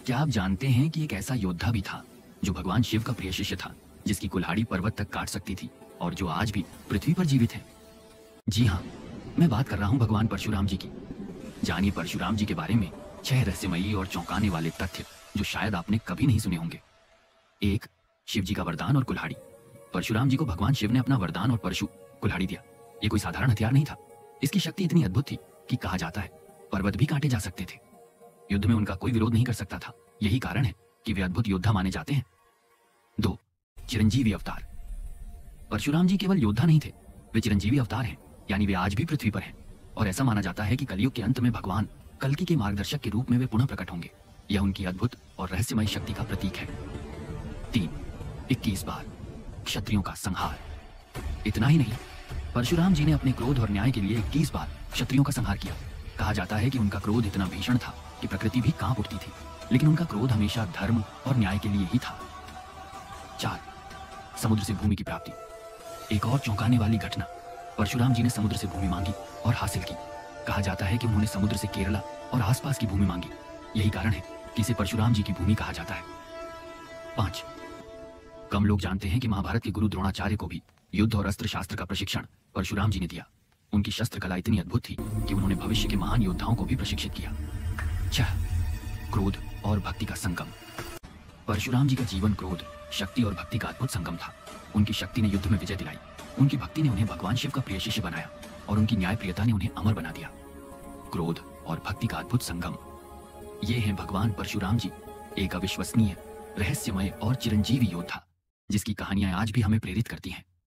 क्या आप जानते हैं कि एक ऐसा योद्धा भी था जो भगवान शिव का प्रिय शिष्य था, जिसकी कुल्हाड़ी पर्वत तक काट सकती थी और जो आज भी पृथ्वी पर जीवित है? जी हाँ, मैं बात कर रहा हूँ भगवान परशुराम जी की। जानिए परशुराम जी के बारे में 6 रहस्यमयी और चौंकाने वाले तथ्य जो शायद आपने कभी नहीं सुने होंगे। 1. शिव जी का वरदान और कुल्हाड़ी। परशुराम जी को भगवान शिव ने अपना वरदान और परशु कुल्हाड़ी दिया। ये कोई साधारण हथियार नहीं था। इसकी शक्ति इतनी अद्भुत थी कि कहा जाता है पर्वत भी काटे जा सकते थे। युद्ध में उनका कोई विरोध नहीं कर सकता था। यही कारण है कि वे अद्भुत योद्धा माने जाते हैं। 2. चिरंजीवी अवतार। परशुराम जी केवल योद्धा नहीं थे, वे चिरंजीवी अवतार हैं, यानी वे आज भी पृथ्वी पर हैं। और ऐसा माना जाता है कि कलयुग के अंत में भगवान कल्कि के मार्गदर्शक के रूप में वे पुनः प्रकट होंगे। यह उनकी अद्भुत और रहस्यमय शक्ति का प्रतीक है। 3. 21 बार क्षत्रियों का संहार। इतना ही नहीं, परशुराम जी ने अपने क्रोध और न्याय के लिए 21 बार क्षत्रियों का संहार किया। कहा जाता है कि उनका क्रोध इतना भीषण था कि प्रकृति भी कांप उठती थी, लेकिन उनका क्रोध हमेशा धर्म और न्याय के लिए ही था। 4. समुद्र से भूमि की प्राप्ति। एक और चौंकाने वाली घटना, परशुराम जी ने समुद्र से भूमि मांगी और हासिल की। कहा जाता है कि उन्होंने समुद्र से केरला और आसपास की भूमि मांगी। यही कारण है कि इसे परशुराम जी की भूमि कहा जाता है। 5. कम लोग जानते हैं कि महाभारत के गुरु द्रोणाचार्य को भी युद्ध और अस्त्र शास्त्र का प्रशिक्षण परशुराम जी ने दिया। उनकी शस्त्र कला इतनी अद्भुत थी कि उन्होंने भविष्य के महान योद्धाओं को भी प्रशिक्षित किया। 6. क्रोध और भक्ति का संगम। परशुराम जी का जीवन क्रोध, शक्ति और भक्ति का अद्भुत संगम था। उनकी शक्ति ने युद्ध में विजय दिलाई, उनकी भक्ति ने उन्हें भगवान शिव का प्रिय शिष्य बनाया और उनकी न्यायप्रियता ने उन्हें अमर बना दिया। क्रोध और भक्ति का अद्भुत संगम, ये हैं भगवान परशुराम जी, एक अविश्वसनीय, रहस्यमय और चिरंजीवी योद्धा जिसकी कहानियां आज भी हमें प्रेरित करती हैं।